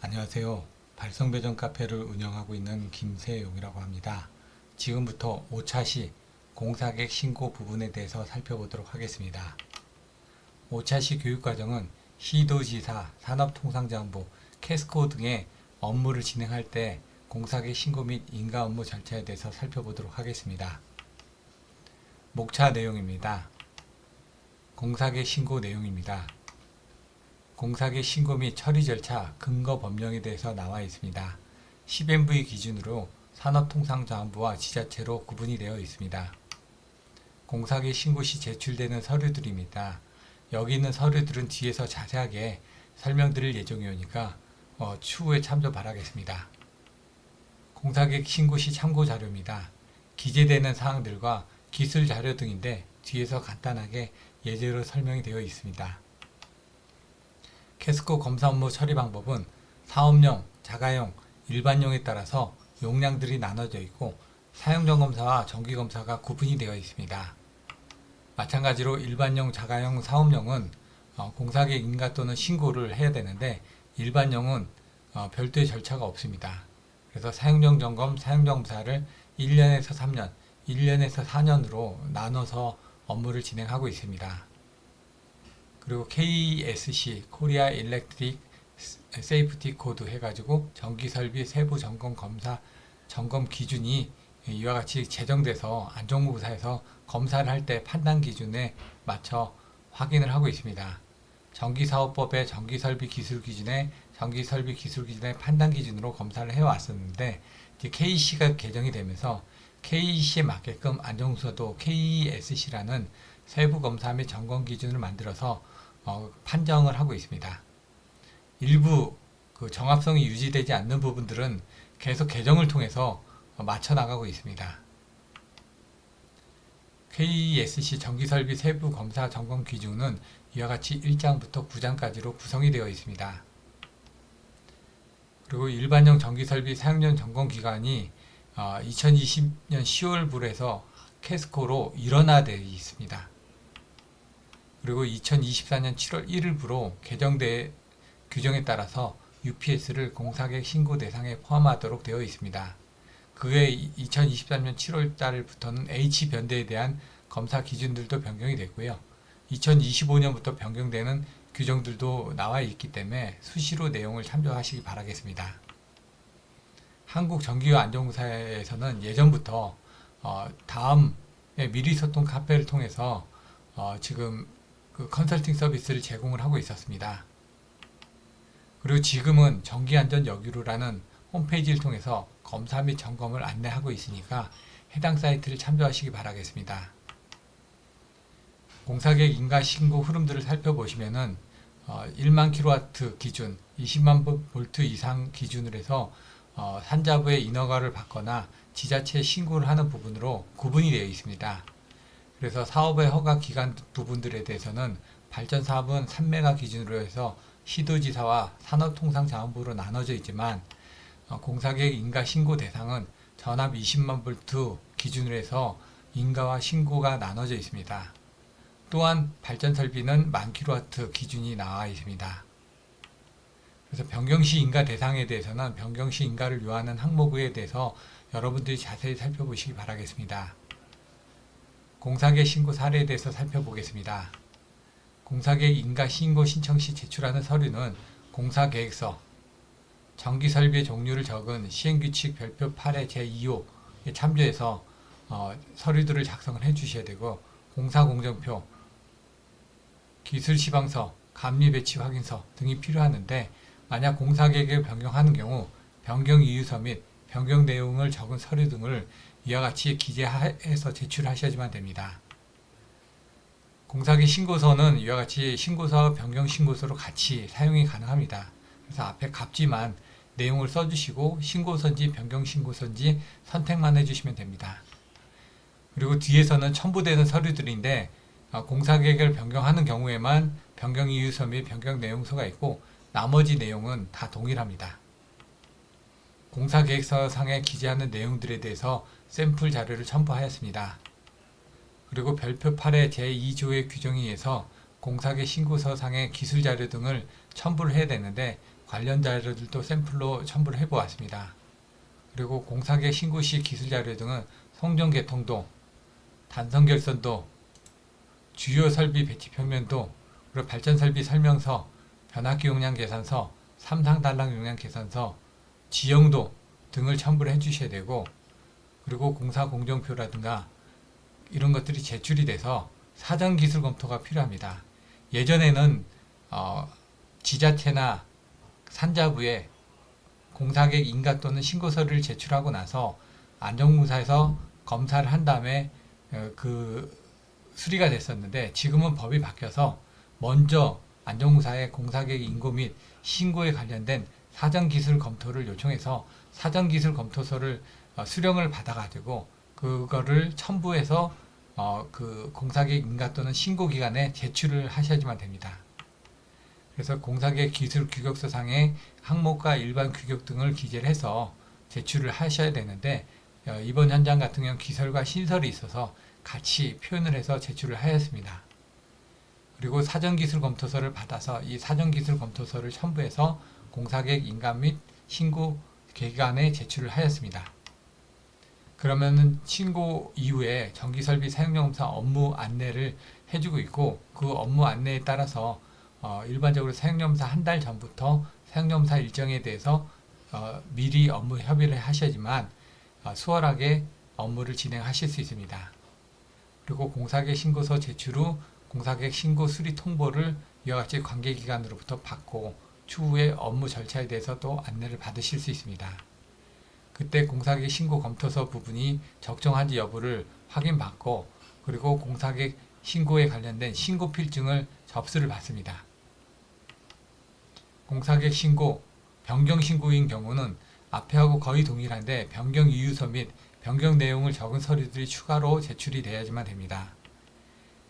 안녕하세요. 발성배정 카페를 운영하고 있는 김세용이라고 합니다. 지금부터 5차 시 공사객 신고 부분에 대해서 살펴보도록 하겠습니다. 5차 시 교육과정은 시도지사, 산업통상자원부, 캐스코 등의 업무를 진행할 때 공사객 신고 및 인가 업무 절차에 대해서 살펴보도록 하겠습니다. 목차 내용입니다. 공사객 신고 내용입니다. 공사객 신고 및 처리 절차, 근거 법령에 대해서 나와 있습니다. 10MV 기준으로 산업통상자원부와 지자체로 구분이 되어 있습니다. 공사객 신고 시 제출되는 서류들입니다. 여기 있는 서류들은 뒤에서 자세하게 설명드릴 예정이오니까 추후에 참조 바라겠습니다. 공사객 신고 시 참고 자료입니다. 기재되는 사항들과 기술 자료 등인데 뒤에서 간단하게 예제로 설명이 되어 있습니다. 캐스코 검사 업무 처리 방법은 사업용, 자가용, 일반용에 따라서 용량들이 나눠져 있고 사용전 검사와 정기 검사가 구분이 되어 있습니다. 마찬가지로 일반용, 자가용, 사업용은 공사객 인가 또는 신고를 해야 되는데 일반용은 별도의 절차가 없습니다. 그래서 사용전 점검, 사용전 검사를 1년에서 3년, 1년에서 4년으로 나눠서 업무를 진행하고 있습니다. 그리고 KESC, 코리아 일렉트릭 세이프티 코드 해가지고 전기설비 세부 점검 검사 점검 기준이 이와 같이 제정돼서 안전공사에서 검사를 할 때 판단 기준에 맞춰 확인을 하고 있습니다. 전기사업법의 전기설비 기술 기준에 전기설비 기술 기준의 판단 기준으로 검사를 해왔었는데 이제 KEC가 개정이 되면서 KEC에 맞게끔 안전공사도 KESC라는 세부 검사 및 점검 기준을 만들어서 판정을 하고 있습니다. 일부 정합성이 유지되지 않는 부분들은 계속 개정을 통해서 맞춰 나가고 있습니다. KESC 전기설비 세부 검사 점검 기준은 이와 같이 1장부터 9장까지로 구성이 되어 있습니다. 그리고 일반용 전기설비 사용전 점검 기간이 2020년 10월부로 해서 캐스코로 일원화되어 있습니다. 그리고 2024년 7월 1일부로 개정된 규정에 따라서 UPS를 공사객 신고 대상에 포함하도록 되어 있습니다. 그에 2023년 7월 달부터는 H변대에 대한 검사 기준들도 변경이 됐고요. 2025년부터 변경되는 규정들도 나와 있기 때문에 수시로 내용을 참조하시기 바라겠습니다. 한국전기요안전공사에서는 예전부터 다음에 미리소통 카페를 통해서 지금 컨설팅 서비스를 제공을 하고 있었습니다. 그리고 지금은 전기안전여규루라는 홈페이지를 통해서 검사 및 점검을 안내하고 있으니까 해당 사이트를 참조하시기 바라겠습니다. 공사객 인가 신고 흐름들을 살펴보시면은 1만 kW 기준, 20만 볼트 이상 기준으로 해서 산자부의 인허가를 받거나 지자체에 신고를 하는 부분으로 구분이 되어 있습니다. 그래서 사업의 허가 기간 부분들에 대해서는 발전 사업은 3메가 기준으로 해서 시도지사와 산업통상자원부로 나눠져 있지만 공사객 인가 신고 대상은 전압 20만 볼트 기준으로 해서 인가와 신고가 나눠져 있습니다. 또한 발전 설비는 10,000 kW 기준이 나와 있습니다. 그래서 변경시 인가 대상에 대해서는 변경시 인가를 요하는 항목에 대해서 여러분들이 자세히 살펴보시기 바라겠습니다. 공사객 신고 사례에 대해서 살펴보겠습니다. 공사계획 인가 신고 신청 시 제출하는 서류는 공사계획서, 전기설비의 종류를 적은 시행규칙 별표 8의 제2호에 참조해서 서류들을 작성을 해주셔야 되고 공사공정표, 기술시방서, 감리배치 확인서 등이 필요하는데 만약 공사계획을 변경하는 경우 변경 이유서 및 변경 내용을 적은 서류 등을 이와 같이 기재해서 제출하셔야지만 됩니다. 공사기 신고서는 이와 같이 신고서와 변경 신고서로 같이 사용이 가능합니다. 그래서 앞에 갑지만 내용을 써주시고 신고서인지 변경 신고서인지 선택만 해주시면 됩니다. 그리고 뒤에서는 첨부되는 서류들인데 공사계획을 변경하는 경우에만 변경 이유서 및 변경 내용서가 있고 나머지 내용은 다 동일합니다. 공사계획서상에 기재하는 내용들에 대해서 샘플 자료를 첨부하였습니다. 그리고 별표 8의 제2조의 규정에 의해서 공사계 신고서상의 기술자료 등을 첨부를 해야 되는데 관련 자료들도 샘플로 첨부를 해보았습니다. 그리고 공사계획 신고 시 기술 자료 등은 송전 개통도, 단선 결선도, 주요 설비 배치 평면도, 그리고 발전 설비 설명서, 변압기 용량 계산서, 삼상 단락 용량 계산서, 지형도 등을 첨부를 해주셔야 되고, 그리고 공사 공정표라든가 이런 것들이 제출이 돼서 사전 기술 검토가 필요합니다. 예전에는 지자체나 산자부에 공사계획 인가 또는 신고 서류를 제출하고 나서 안전공사에서 검사를 한 다음에 그 수리가 됐었는데, 지금은 법이 바뀌어서 먼저 안전공사에 공사계획 인고 및 신고에 관련된 사전기술 검토를 요청해서 사전기술 검토서를 수령을 받아가지고 그거를 첨부해서 그 공사계획 인가 또는 신고 기간에 제출을 하셔야지만 됩니다. 그래서 공사계획 기술 규격서상의 항목과 일반 규격 등을 기재를 해서 제출을 하셔야 되는데, 이번 현장 같은 경우는 기설과 신설이 있어서 같이 표현을 해서 제출을 하였습니다. 그리고 사전기술검토서를 받아서 이 사전기술검토서를 첨부해서 공사계획 인가 및 신고 기간에 제출을 하였습니다. 그러면은 신고 이후에 전기설비 사용점검사 업무 안내를 해주고 있고, 그 업무 안내에 따라서 일반적으로 사용점검사 한 달 전부터 사용점검사 일정에 대해서 미리 업무 협의를 하셔야지만 수월하게 업무를 진행하실 수 있습니다. 그리고 공사계획 신고서 제출 후 공사계획 신고 수리 통보를 이와 같이 관계기관으로부터 받고 추후에 업무 절차에 대해서 또 안내를 받으실 수 있습니다. 그때 공사계획 신고 검토서 부분이 적정한지 여부를 확인받고, 그리고 공사계획 신고에 관련된 신고 필증을 접수를 받습니다. 공사계획 신고, 변경 신고인 경우는 앞에하고 거의 동일한데 변경 이유서 및 변경 내용을 적은 서류들이 추가로 제출이 돼야지만 됩니다.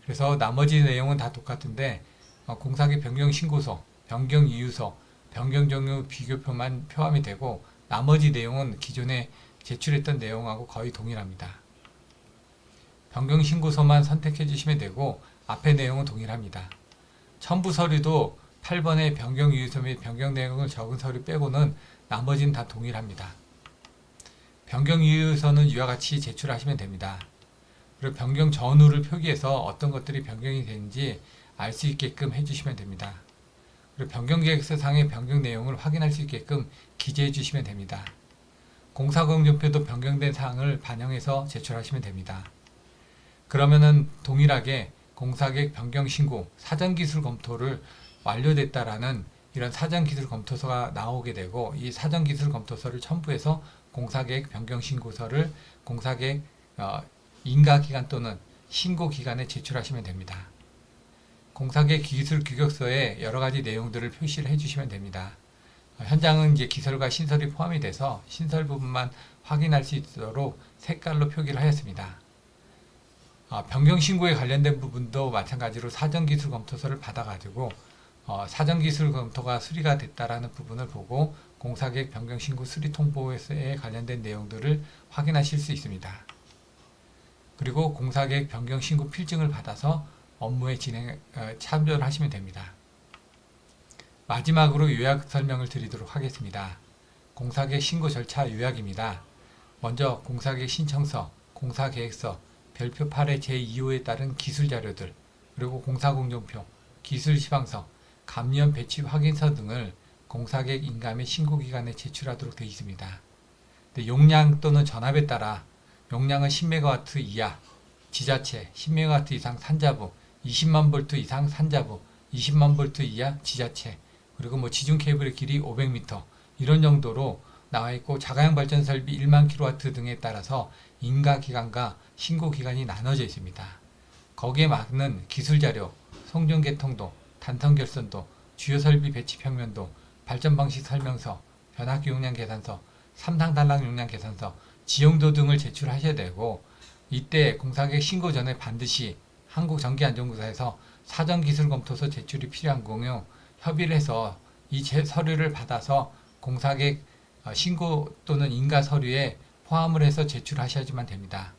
그래서 나머지 내용은 다 똑같은데 공사계획 변경 신고서, 변경 이유서, 변경 종류 비교표만 포함이 되고 나머지 내용은 기존에 제출했던 내용하고 거의 동일합니다. 변경 신고서만 선택해 주시면 되고 앞의 내용은 동일합니다. 첨부 서류도 8번의 변경 이유서 및 변경 내용을 적은 서류 빼고는 나머지는 다 동일합니다. 변경 이유서는 이와 같이 제출하시면 됩니다. 그리고 변경 전후를 표기해서 어떤 것들이 변경이 되는지 알 수 있게끔 해주시면 됩니다. 그리고 변경계획서상의 변경 내용을 확인할 수 있게끔 기재해 주시면 됩니다. 공사공정표도 변경된 사항을 반영해서 제출하시면 됩니다. 그러면은 동일하게 공사계획 변경 신고, 사전기술 검토를 완료됐다라는 이런 사전기술 검토서가 나오게 되고, 이 사전기술 검토서를 첨부해서 공사계획 변경 신고서를 공사계획 인가기간 또는 신고기간에 제출하시면 됩니다. 공사계획 기술 규격서에 여러 가지 내용들을 표시를 해주시면 됩니다. 현장은 이제 기설과 신설이 포함이 돼서 신설 부분만 확인할 수 있도록 색깔로 표기를 하였습니다. 변경 신고에 관련된 부분도 마찬가지로 사전기술 검토서를 받아가지고 사전기술 검토가 수리가 됐다라는 부분을 보고 공사계획 변경 신고 수리 통보에 관련된 내용들을 확인하실 수 있습니다. 그리고 공사계획 변경 신고 필증을 받아서 업무에 참조를 하시면 됩니다. 마지막으로 요약 설명을 드리도록 하겠습니다. 공사계획 신고 절차 요약입니다. 먼저 공사계획 신청서, 공사계획서, 별표 8의 제2호에 따른 기술 자료들, 그리고 공사공정표, 기술 시방서, 감면 배치 확인서 등을 공사계획 인가 및 신고기간에 제출하도록 되어 있습니다. 용량 또는 전압에 따라 용량은 10MW 이하, 지자체, 10MW 이상 산자부, 20만 볼트 이상 산자부, 20만 볼트 이하 지자체, 그리고 지중 케이블의 길이 500m 이런 정도로 나와 있고, 자가용 발전 설비 1만 kW 등에 따라서 인가 기간과 신고 기간이 나눠져 있습니다. 거기에 맞는 기술 자료, 송전 개통도, 단선 결선도, 주요 설비 배치 평면도, 발전 방식 설명서, 변압기 용량 계산서, 삼상 단락 용량 계산서, 지형도 등을 제출하셔야 되고, 이때 공사계획 신고 전에 반드시 한국전기안전공사에서 사전기술검토서 제출이 필요한 경우 협의를 해서 이 서류를 받아서 공사계획 신고 또는 인가 서류에 포함을 해서 제출하셔야지만 됩니다.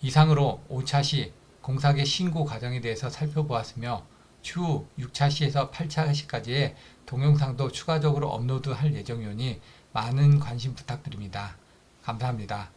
이상으로 5차 시 공사계획 신고 과정에 대해서 살펴보았으며, 추후 6차 시에서 8차 시까지의 동영상도 추가적으로 업로드할 예정이오니 많은 관심 부탁드립니다. 감사합니다.